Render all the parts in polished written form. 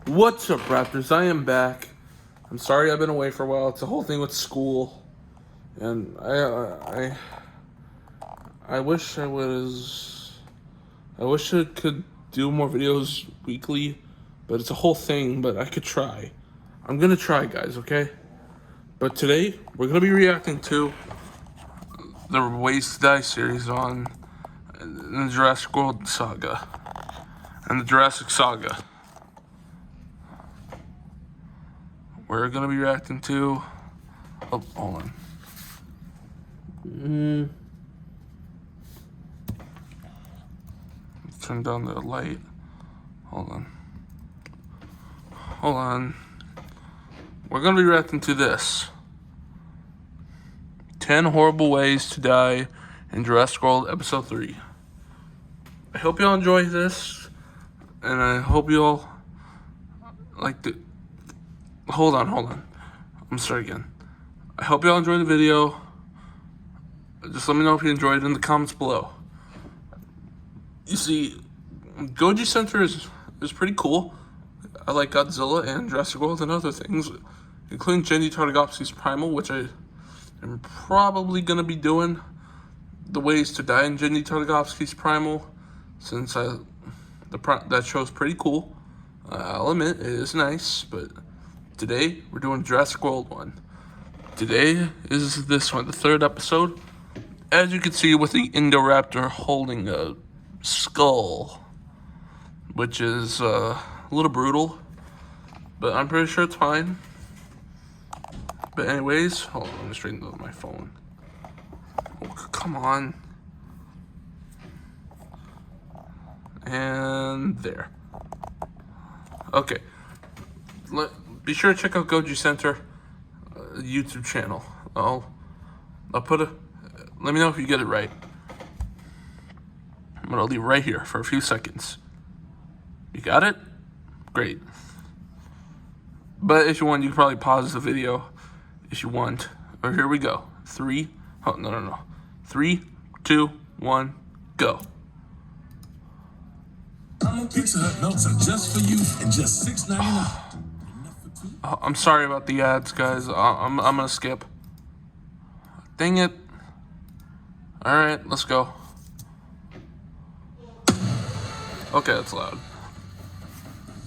What's up, Raptors? I am back. I'm sorry I've been away for a while. It's a whole thing with school, and I wish I was. I wish I could do more videos weekly, but it's a whole thing. But I could try. I'm gonna try, guys. Okay. But today we're gonna be reacting to the Ways to Die series on the Jurassic World saga and the Jurassic saga. We're gonna be reacting to. Oh, hold on. Turn down the light. Hold on. We're gonna be reacting to this. 10 horrible ways to die in Jurassic World Episode 3. I hope y'all enjoy this, and I hope y'all like the. Hold on. I'm gonna start again. I hope y'all enjoy the video. Just let me know if you enjoyed it in the comments below. You see, Goji Center is pretty cool. I like Godzilla and Jurassic World and other things, including Genndy Tartakovsky's Primal, which I am probably going to be doing the Ways to Die in Genndy Tartakovsky's Primal, since that show's pretty cool. I'll admit, it is nice, but today we're doing Jurassic World 1. Today is this one, the third episode. As you can see, with the Indoraptor holding a skull, which is a little brutal, but I'm pretty sure it's fine. But anyways, hold on, let me straighten up my phone. Oh, come on. And there. Okay. Be sure to check out Goji Center YouTube channel. I'll put a. Let me know if you get it right. I'm gonna leave right here for a few seconds. You got it? Great. But if you want, you can probably pause the video if you want. Or here we go. 3. Oh, no. 3, 2, 1, go. Pizza Hut melts are just for you and just $6.99. I'm sorry about the ads, guys. I'm gonna skip. Dang it. Alright, let's go. Okay, that's loud.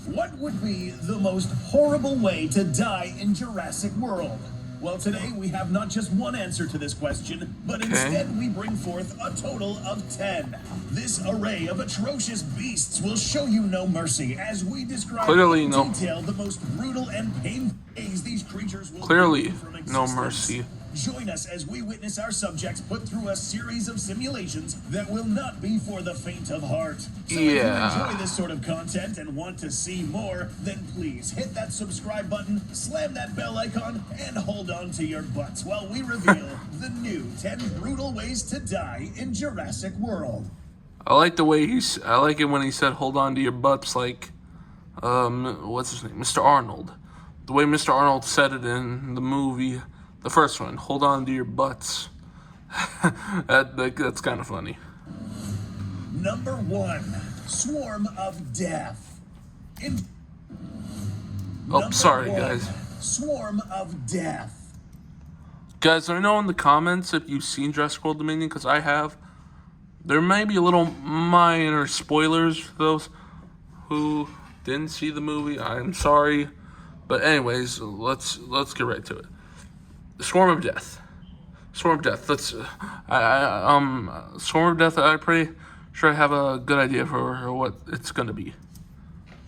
What would be the most horrible way to die in Jurassic World? Well, today we have not just one answer to this question, but instead we bring forth a total of 10. This array of atrocious beasts will show you no mercy as we describe in detail the most brutal and painful ways these creatures will clearly from existence. No mercy. Join us as we witness our subjects put through a series of simulations that will not be for the faint of heart. So if you enjoy this sort of content and want to see more, then please hit that subscribe button, slam that bell icon, and hold on to your butts while we reveal the new 10 brutal ways to die in Jurassic World. I like the way I like it when he said hold on to your butts, like what's his name? Mr. Arnold. The way Mr. Arnold said it in the movie. The first one, hold on to your butts. That's kind of funny. Number 1, Swarm of Death. Sorry, guys. Swarm of Death. Guys, let me know in the comments if you've seen Jurassic World Dominion, because I have. There may be a little minor spoilers for those who didn't see the movie. I'm sorry. But anyways, let's get right to it. Swarm of Death. Swarm of Death. Swarm of Death. I'm pretty sure I have a good idea for what it's gonna be.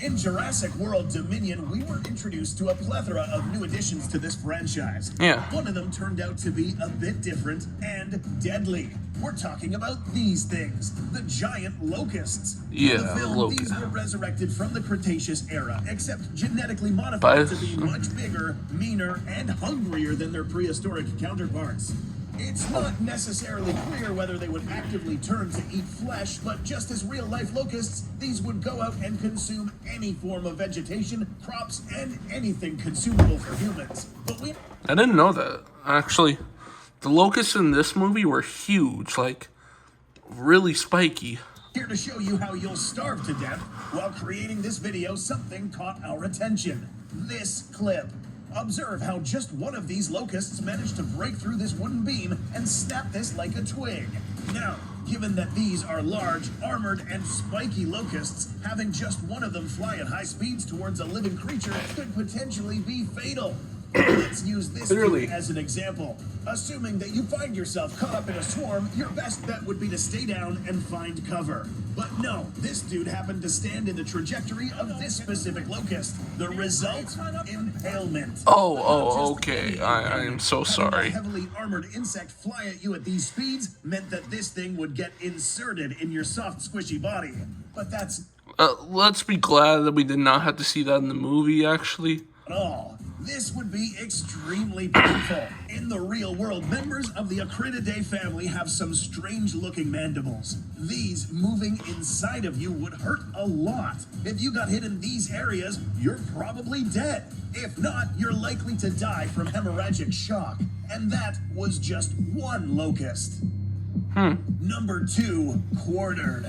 In Jurassic World Dominion, we were introduced to a plethora of new additions to this franchise. Yeah. One of them turned out to be a bit different and deadly. We're talking about these things, the giant locusts. Yeah, In the film, locusts. These were resurrected from the Cretaceous era, except genetically modified to be much bigger, meaner, and hungrier than their prehistoric counterparts. It's not necessarily clear whether they would actively turn to eat flesh, but just as real-life locusts, these would go out and consume any form of vegetation, crops, and anything consumable for humans. But I didn't know that. Actually, the locusts in this movie were huge, like really spiky. Here to show you how you'll starve to death. While creating this video, something caught our attention. This clip. Observe how just one of these locusts managed to break through this wooden beam and snap this like a twig. Now, given that these are large, armored, and spiky locusts, having just one of them fly at high speeds towards a living creature could potentially be fatal. Let's use this dude as an example. Assuming that you find yourself caught up in a swarm, your best bet would be to stay down and find cover. But no, this dude happened to stand in the trajectory of this specific locust. The result? Impalement. Oh, okay. I am so sorry. A heavily armored insect fly at you at these speeds meant that this thing would get inserted in your soft, squishy body. But that's... let's be glad that we did not have to see that in the movie, actually. At all. This would be extremely painful. In the real world, members of the Acrididae family have some strange-looking mandibles. These moving inside of you would hurt a lot. If you got hit in these areas, you're probably dead. If not, you're likely to die from hemorrhagic shock. And that was just one locust. Number 2, quartered.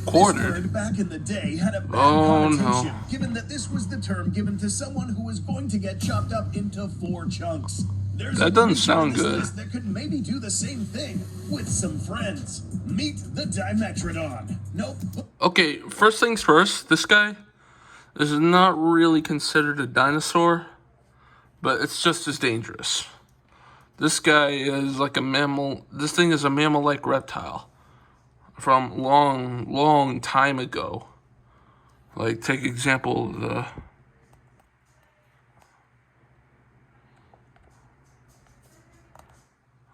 Quartered? This word back in the day had a bad connotation, given that this was the term given to someone who was going to get chopped up into 4 chunks. There's that doesn't sound good. That could maybe do the same thing with some friends. Meet the Dimetrodon. Nope. Okay, first things first, this guy is not really considered a dinosaur, but it's just as dangerous. This guy is like a mammal. This thing is a mammal-like reptile from long time ago. Like, take example the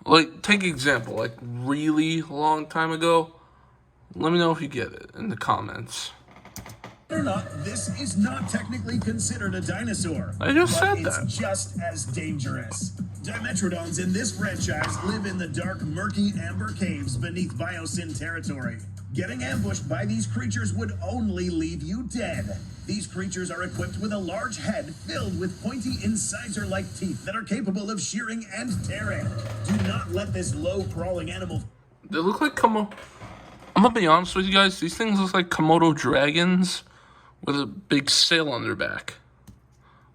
like really long time ago. Let me know if you get it in the comments. Or not, this is not technically considered a dinosaur. I just said it's that. Just as dangerous. Dimetrodons in this franchise live in the dark, murky amber caves beneath Biosyn territory. Getting ambushed by these creatures would only leave you dead. These creatures are equipped with a large head filled with pointy incisor-like teeth that are capable of shearing and tearing. Do not let this low-crawling animal... They look like I'm gonna be honest with you guys, these things look like Komodo dragons with a big sail on their back,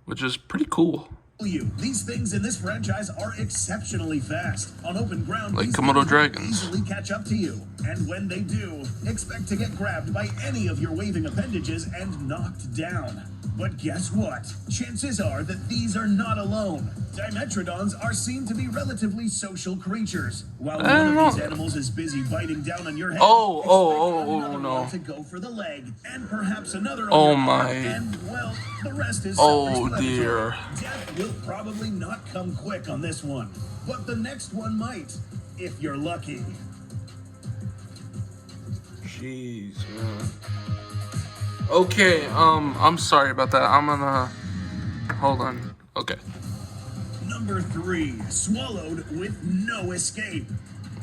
which is pretty cool. These things in this franchise are exceptionally fast. On open ground, like these Komodo things dragons easily catch up to you. And when they do, expect to get grabbed by any of your waving appendages and knocked down. But guess what? Chances are that these are not alone. Dimetrodons are seen to be relatively social creatures. While one of these animals is busy biting down on your head, no. to go for the leg, and perhaps another Oh my. And well, the rest is Oh dear. Death will probably not come quick on this one, but the next one might, if you're lucky. Jeez, man. Okay, I'm sorry about that. I'm gonna... Hold on. Okay. Number 3, swallowed with no escape.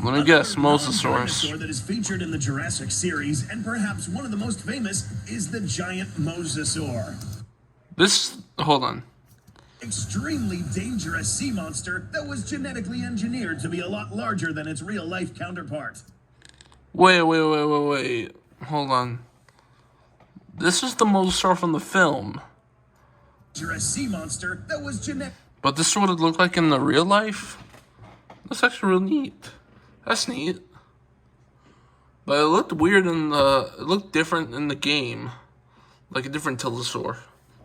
Let me guess, Mosasaurus. Mosasaurus. That is featured in the Jurassic series, and perhaps one of the most famous, is the giant mosasaur. Hold on. Extremely dangerous sea monster that was genetically engineered to be a lot larger than its real-life counterpart. Wait. Hold on. This is the mosasaur from the film. A sea monster that was But this is what it looked like in the real life? That's actually real neat. That's neat. But it looked weird it looked different in the game. Like a different Tilosaur.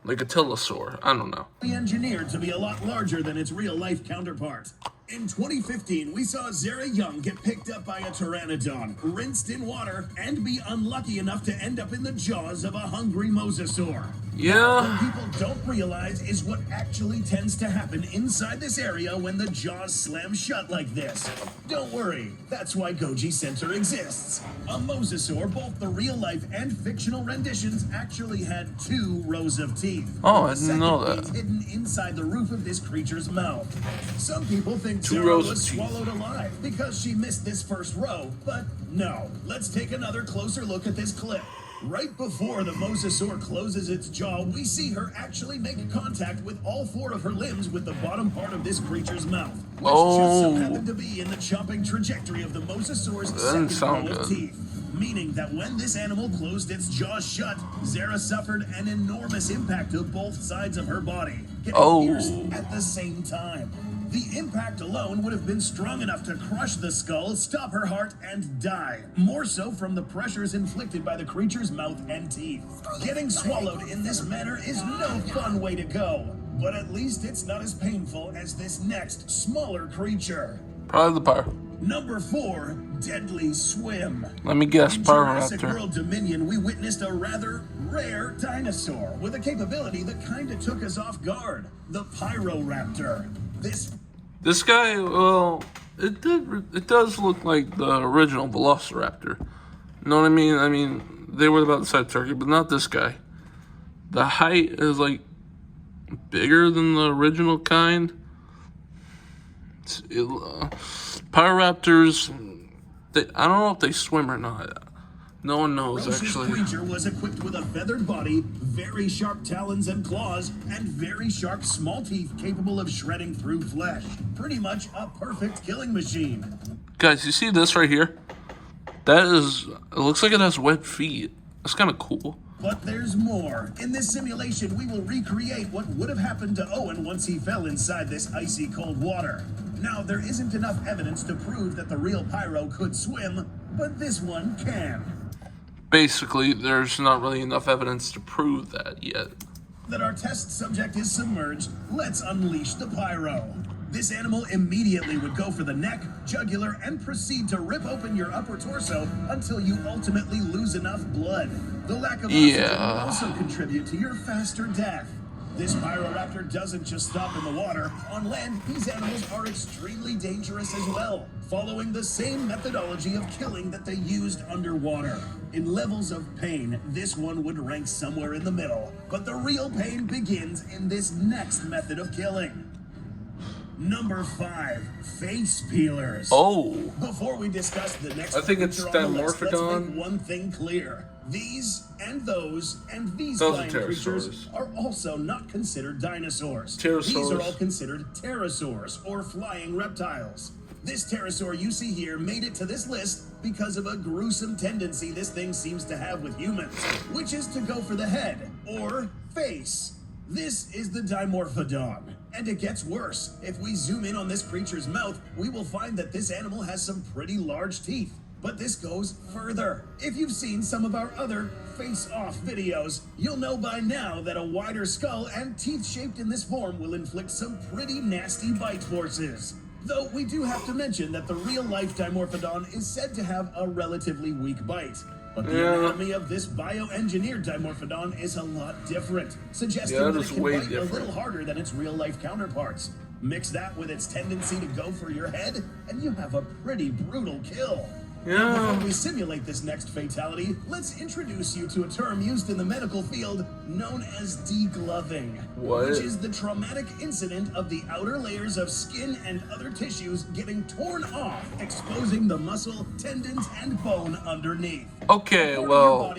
Like a Tilosaur. I don't know. Engineered to be a lot larger than its real-life counterpart. In 2015, we saw Zara Young get picked up by a pteranodon, rinsed in water, and be unlucky enough to end up in the jaws of a hungry mosasaur. Yeah. What people don't realize is what actually tends to happen inside this area when the jaws slam shut like this. Don't worry, that's why Goji Center exists. A mosasaur, both the real-life and fictional renditions, actually had 2 rows of teeth. Oh, I didn't know that. Hidden inside the roof of this creature's mouth. Some people think 2 Zara rows was of teeth. swallowed alive because she missed this first row, but no. Let's take another closer look at this clip. Right before the mosasaur closes its jaw, we see her actually make contact with all 4 of her limbs with the bottom part of this creature's mouth, which just so happened to be in the chopping trajectory of the mosasaur's second row of teeth. meaning that when this animal closed its jaws shut, Zara suffered an enormous impact to both sides of her body, getting pierced at the same time. The impact alone would have been strong enough to crush the skull, stop her heart, and die. More so from the pressures inflicted by the creature's mouth and teeth. Getting swallowed in this manner is no fun way to go, but at least it's not as painful as this next, smaller creature. Probably the Pyro. Number 4, Deadly Swim. Let me guess, In Pyro Jurassic Raptor. World Dominion, we witnessed a rather rare dinosaur with a capability that kind of took us off guard. The Raptor. This guy, well, it does look like the original Velociraptor. You know what I mean? I mean, they were about the size of turkey, but not this guy. The height is like bigger than the original kind. Pyroraptors, I don't know if they swim or not. No one knows, actually. This creature was equipped with a feathered body, very sharp talons and claws, and very sharp small teeth capable of shredding through flesh. Pretty much a perfect killing machine. Guys, you see this right here? It looks like it has webbed feet. That's kind of cool. But there's more. In this simulation, we will recreate what would have happened to Owen once he fell inside this icy cold water. Now, there isn't enough evidence to prove that the real Pyro could swim, but this one can. Basically, there's not really enough evidence to prove that yet. That our test subject is submerged, let's unleash the Pyro. This animal immediately would go for the neck, jugular, and proceed to rip open your upper torso until you ultimately lose enough blood. The lack of oxygen will also contribute to your faster death. This Pyroraptor doesn't just stop in the water. On land, these animals are extremely dangerous as well, following the same methodology of killing that they used underwater. In levels of pain, this one would rank somewhere in the middle, but the real pain begins in this next method of killing. Number 5, face peelers. Oh. Before we discuss the next I think it's creature on the list, let's Dimorphodon. make one thing clear. These and those and these Those flying are creatures pterosaurs. are also not considered dinosaurs. Pterosaurs. These are all considered pterosaurs or flying reptiles. This pterosaur you see here made it to this list because of a gruesome tendency this thing seems to have with humans, which is to go for the head or face. This is the Dimorphodon. And it gets worse. If we zoom in on this creature's mouth, we will find that this animal has some pretty large teeth. But this goes further. If you've seen some of our other face-off videos, you'll know by now that a wider skull and teeth shaped in this form will inflict some pretty nasty bite forces. Though we do have to mention that the real-life Dimorphodon is said to have a relatively weak bite. But the anatomy of this bioengineered Dimorphodon is a lot different, suggesting that it can bite a little harder than its real-life counterparts. Mix that with its tendency to go for your head, and you have a pretty brutal kill. Now, before we simulate this next fatality, let's introduce you to a term used in the medical field known as degloving, which is the traumatic incident of the outer layers of skin and other tissues getting torn off, exposing the muscle, tendons, and bone underneath. Okay, well,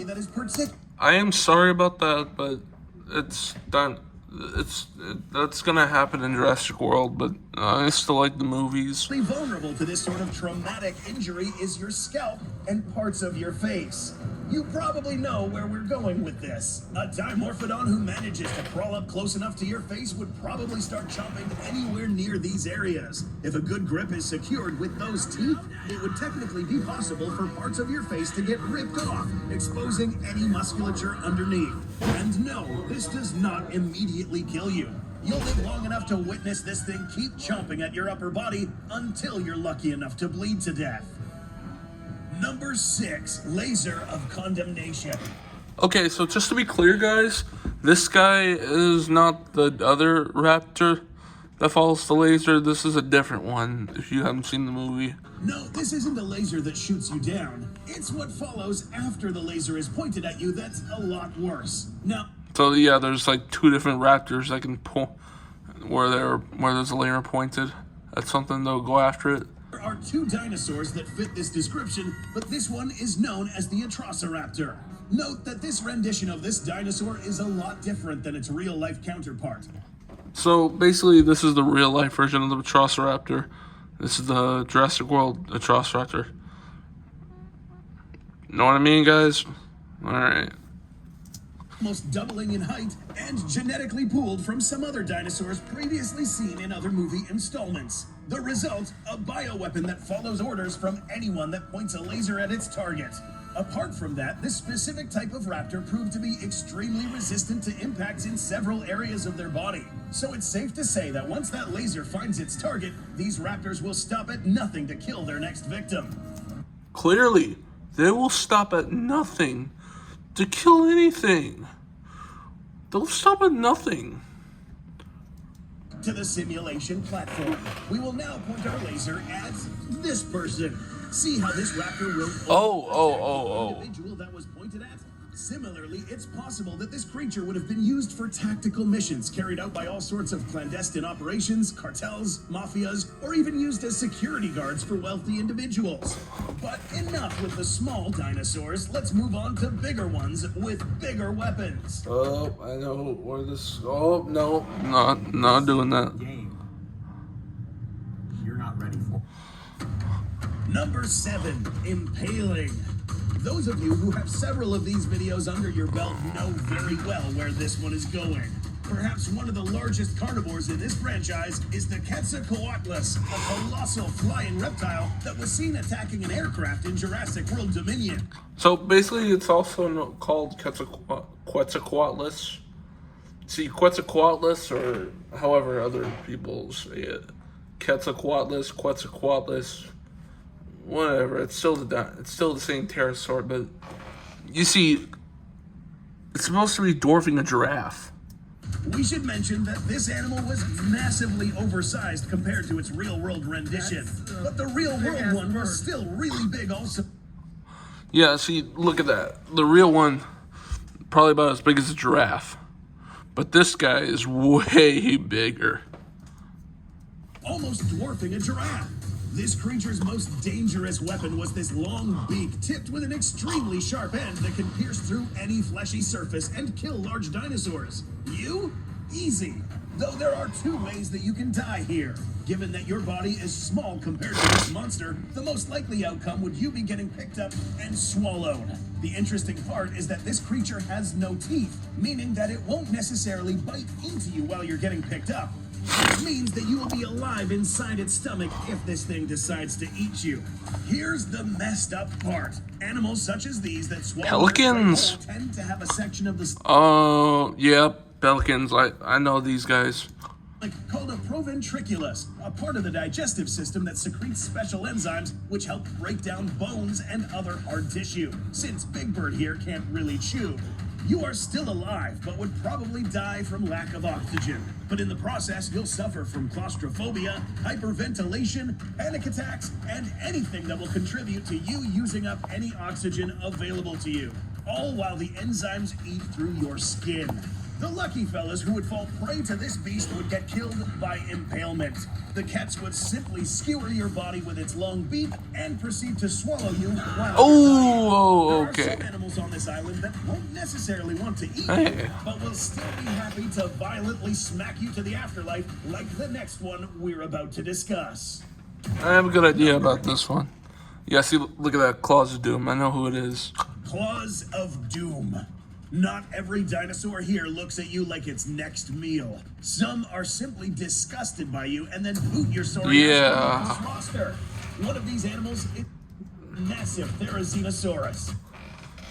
I am sorry about that, but it's done. That's gonna happen in Jurassic World, but I still like the movies. Vulnerable to this sort of traumatic injury is your scalp and parts of your face. You probably know where we're going with this. A Dimorphodon who manages to crawl up close enough to your face would probably start chomping anywhere near these areas. If a good grip is secured with those teeth, it would technically be possible for parts of your face to get ripped off, exposing any musculature underneath. And no, this does not immediately kill you. You'll live long enough to witness this thing keep chomping at your upper body until you're lucky enough to bleed to death. Number 6, Laser of Condemnation. Okay, so just to be clear, guys, this guy is not the other raptor that follows the laser. This is a different one, if you haven't seen the movie. No, this isn't a laser that shoots you down. It's what follows after the laser is pointed at you that's a lot worse. Now, so yeah, there's like 2 different raptors that can pull where there's a laser pointed at something, they'll go after it. There are 2 dinosaurs that fit this description, but this one is known as the Atrociraptor. Note that this rendition of this dinosaur is a lot different than its real-life counterpart. So basically, this is the real-life version of the Atrociraptor. This is the Jurassic World Atrociraptor. Know what I mean, guys? Alright. Almost doubling in height and genetically pooled from some other dinosaurs previously seen in other movie installments. The result, a bioweapon that follows orders from anyone that points a laser at its target. Apart from that, this specific type of raptor proved to be extremely resistant to impacts in several areas of their body. So it's safe to say that once that laser finds its target, these raptors will stop at nothing to kill their next victim. Clearly, they will stop at nothing to kill anything. They'll stop at nothing. To the simulation platform. We will now point our laser at this person. See how this raptor will the individual that was pointed at? Similarly, it's possible that this creature would have been used for tactical missions carried out by all sorts of clandestine operations, cartels, mafias, or even used as security guards for wealthy individuals. But enough with the small dinosaurs. Let's move on to bigger ones with bigger weapons. Oh, I know where this. Oh no, not doing that. Game you're not ready for. Number 7, impaling. Those of you who have several of these videos under your belt know very well where this one is going. Perhaps one of the largest carnivores in this franchise is the Quetzalcoatlus, a colossal flying reptile that was seen attacking an aircraft in Jurassic World Dominion. So basically, it's also called Quetzalcoatlus. See, Quetzalcoatlus, or however other people say it, Quetzalcoatlus, whatever. It's still the same pterosaur, but you see, it's supposed to be dwarfing a giraffe. We should mention that this animal was massively oversized compared to its real-world rendition, but the real-world one was still really big also. Yeah, see, look at that. The real one, probably about as big as a giraffe, but this guy is way bigger. Almost dwarfing a giraffe. This creature's most dangerous weapon was this long beak tipped with an extremely sharp end that can pierce through any fleshy surface and kill large dinosaurs. You? Easy. Though there are 2 ways that you can die here. Given that your body is small compared to this monster, the most likely outcome would you be getting picked up and swallowed. The interesting part is that this creature has no teeth, meaning that it won't necessarily bite into you while you're getting picked up. Which means that you will be alive inside its stomach if this thing decides to eat you. Here's the messed up part. Animals such as these that swallow Pelicans tend to have a section of the Oh, yeah, pelicans. I know these guys. called a proventriculus, a part of the digestive system that secretes special enzymes which help break down bones and other hard tissue. Since Big Bird here can't really chew, you are still alive, but would probably die from lack of oxygen. But in the process, you'll suffer from claustrophobia, hyperventilation, panic attacks, and anything that will contribute to you using up any oxygen available to you, all while the enzymes eat through your skin. The lucky fellas who would fall prey to this beast would get killed by impalement. The Ketz would simply skewer your body with its long beak and proceed to swallow you while okay. There are some animals on this island that won't necessarily want to eat you, but will still be happy to violently smack you to the afterlife like the next one we're about to discuss. I have a good idea about this one. Yeah, see, look at that. Claws of Doom. I know who it is. Claws of Doom. Not every dinosaur here looks at you like its next meal. Some are simply disgusted by you and then boot your sorry ass off this roster. One of these animals is massive Therizinosaurus.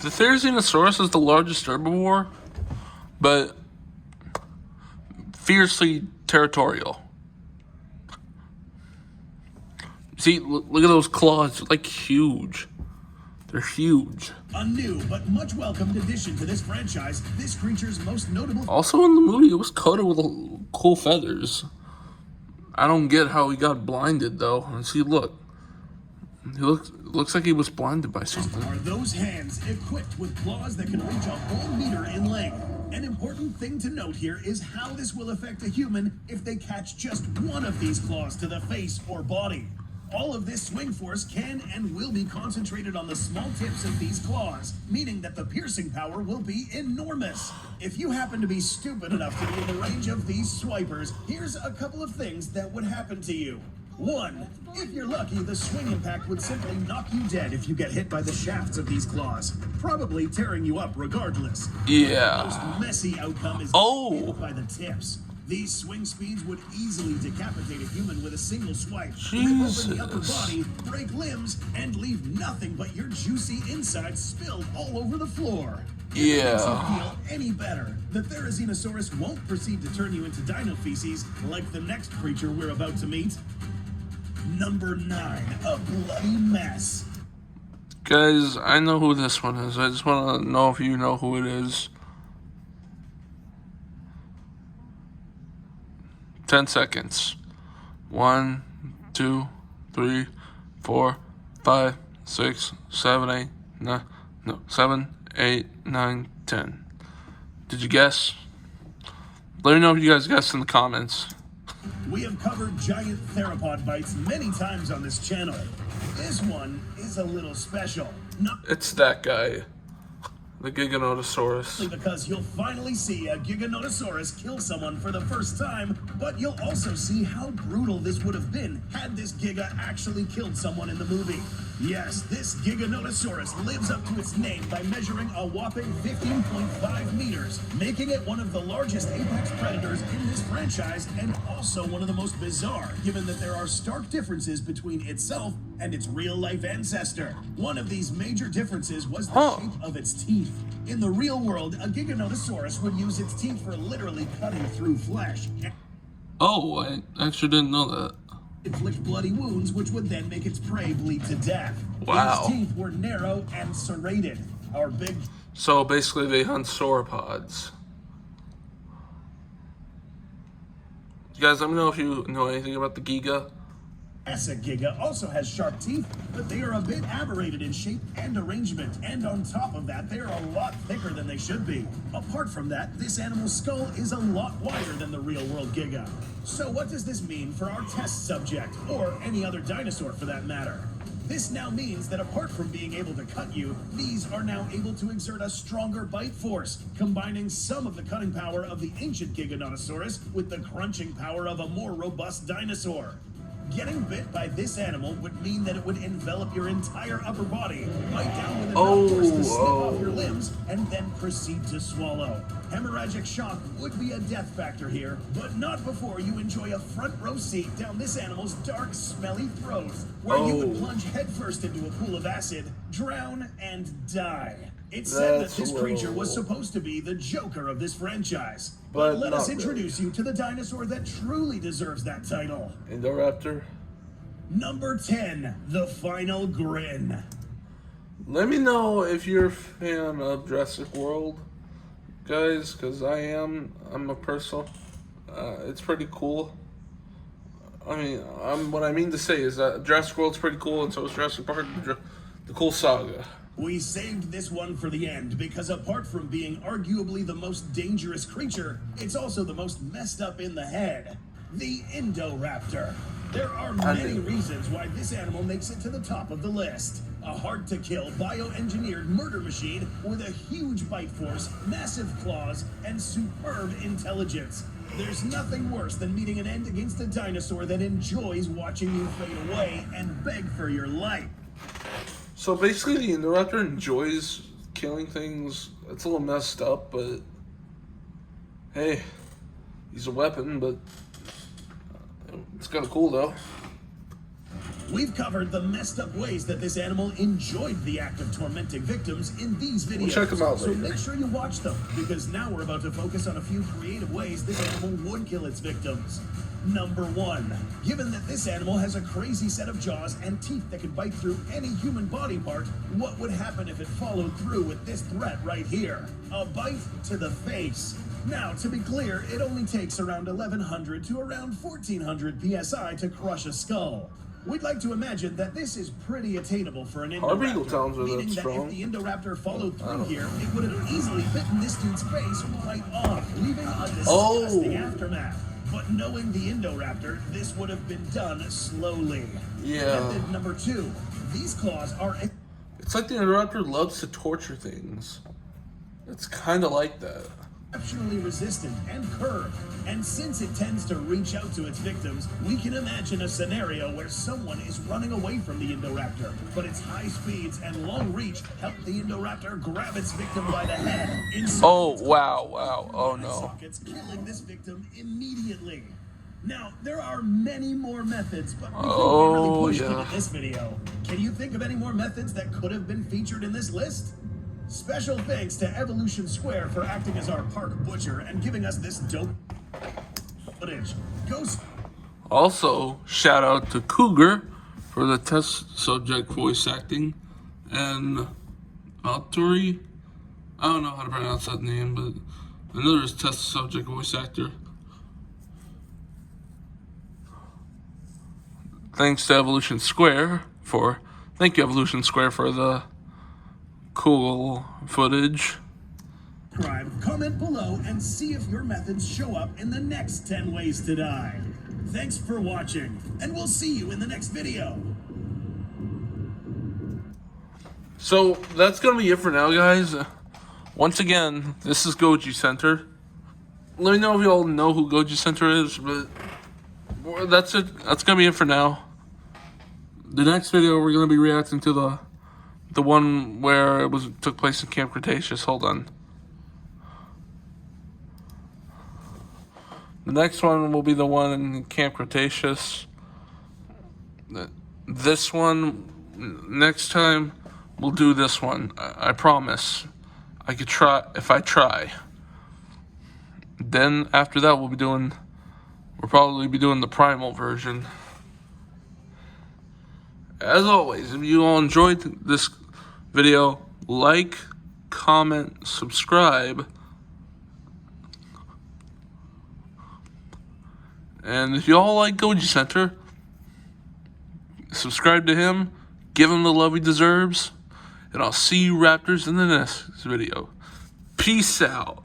The Therizinosaurus is the largest herbivore, but fiercely territorial. See, look at those claws. They're like huge. They're huge. A new but much welcomed addition to this franchise, this creature's most notable... Also in the movie, it was coated with cool feathers. I don't get how he got blinded, though. And see, look. He looks like he was blinded by something. Are those hands equipped with claws that can reach a whole meter in length? An important thing to note here is how this will affect a human if they catch just one of these claws to the face or body. All of this swing force can and will be concentrated on the small tips of these claws, meaning that the piercing power will be enormous. If you happen to be stupid enough to be in the range of these swipers, here's a couple of things that would happen to you. 1. If you're lucky, the swing impact would simply knock you dead if you get hit by the shafts of these claws, probably tearing you up regardless. Yeah. The most messy outcome is hit by the tips. These swing speeds would easily decapitate a human with a single swipe, rip open the upper body, break limbs, and leave nothing but your juicy insides spilled all over the floor. If it makes you feel any better, the Therizinosaurus won't proceed to turn you into dino feces like the next creature we're about to meet. Number 9, a bloody mess. Guys, I know who this one is. I just want to know if you know who it is. 10 seconds. 1, 2, 3, 4, 5, 6, 7, 8, 9, no, 7, 8, 9, 10. Did you guess? Let me know if you guys guessed in the comments. We have covered giant theropod bites many times on this channel. This one is a little special. Not It's that guy. The Giganotosaurus. because you'll finally see a Giganotosaurus kill someone for the first time, but you'll also see how brutal this would have been had this Giga actually killed someone in the movie. Yes, this Giganotosaurus lives up to its name by measuring a whopping 15.5 meters, making it one of the largest apex predators in this franchise and also one of the most bizarre, given that there are stark differences between itself and its real-life ancestor. One of these major differences was the shape of its teeth. In the real world, a Giganotosaurus would use its teeth for literally cutting through flesh. Oh, I actually didn't know that. Inflict bloody wounds, which would then make its prey bleed to death. Wow. Its teeth were narrow and serrated. Our big So basically they hunt sauropods. You guys, let me know if you know anything about the Giga. Jurassic Giga also has sharp teeth, but they are a bit aberrated in shape and arrangement, and on top of that, they are a lot thicker than they should be. Apart from that, this animal's skull is a lot wider than the real-world Giga. So what does this mean for our test subject, or any other dinosaur for that matter? This now means that apart from being able to cut you, these are now able to exert a stronger bite force, combining some of the cutting power of the ancient Giganotosaurus with the crunching power of a more robust dinosaur. Getting bit by this animal would mean that it would envelop your entire upper body, bite down with enough force to snip off your limbs, and then proceed to swallow. Hemorrhagic shock would be a death factor here, but not before you enjoy a front row seat down this animal's dark, smelly throat, where you would plunge headfirst into a pool of acid, drown, and die. It's said that this creature was supposed to be the Joker of this franchise. But let us introduce you to the dinosaur that truly deserves that title. Indoraptor. Number 10, the final grin. Let me know if you're a fan of Jurassic World, guys, because I am. I'm a person. It's pretty cool. I mean, what I mean to say is that Jurassic World's pretty cool, and so is Jurassic Park, the cool saga. We saved this one for the end because apart from being arguably the most dangerous creature, it's also the most messed up in the head. The Indoraptor. There are many reasons why this animal makes it to the top of the list. A hard-to-kill, bioengineered murder machine with a huge bite force, massive claws, and superb intelligence. There's nothing worse than meeting an end against a dinosaur that enjoys watching you fade away and beg for your life. So basically, the Indoraptor enjoys killing things. It's a little messed up, but hey, he's a weapon, but it's kind of cool though. We've covered the messed up ways that this animal enjoyed the act of tormenting victims in these videos. We'll check them out later. So make sure you watch them, because now we're about to focus on a few creative ways this animal would kill its victims. Number 1. Given that this animal has a crazy set of jaws and teeth that can bite through any human body part, what would happen if it followed through with this threat right here? A bite to the face. Now, to be clear, it only takes around 1100 to around 1400 psi to crush a skull. We'd like to imagine that this is pretty attainable for an Indoraptor, meaning that if the Indoraptor followed through here, it would have easily bitten this dude's face right off, leaving a disgusting aftermath. But knowing the Indoraptor, this would have been done slowly. Yeah. Method number 2. These claws are... It's like the Indoraptor loves to torture things. It's kind of like that. exceptionally resistant and curved, and since it tends to reach out to its victims, we can imagine a scenario where someone is running away from the Indoraptor, but its high speeds and long reach help the Indoraptor grab its victim by the head. Oh, wow. Oh, no. Sockets, killing this victim immediately. Now, there are many more methods, but we think we really pushed it in this video. Can you think of any more methods that could have been featured in this list? Special thanks to Evolution Square for acting as our park butcher and giving us this dope footage. Also, shout out to Cougar for the test subject voice acting, and Alturi, I don't know how to pronounce that name, but another test subject voice actor. Thanks to Evolution Square thank you Evolution Square for the cool footage. Subscribe, comment below, and see if your methods show up in the next 10 ways to die. Thanks for watching, and we'll see you in the next video. So that's gonna be it for now, guys. Once again, this is Goji Center. Let me know if you all know who Goji Center is, but that's it. That's gonna be it for now. The next video we're gonna be reacting to the one where it took place in Camp Cretaceous. Hold on. The next one will be the one in Camp Cretaceous. This one, next time, we'll do this one. I promise. I could try if I try. Then after that, we'll probably be doing the primal version. As always, if you all enjoyed this video, like, comment, subscribe. And if you all like Goji Center, subscribe to him, give him the love he deserves, and I'll see you Raptors in the next video. Peace out.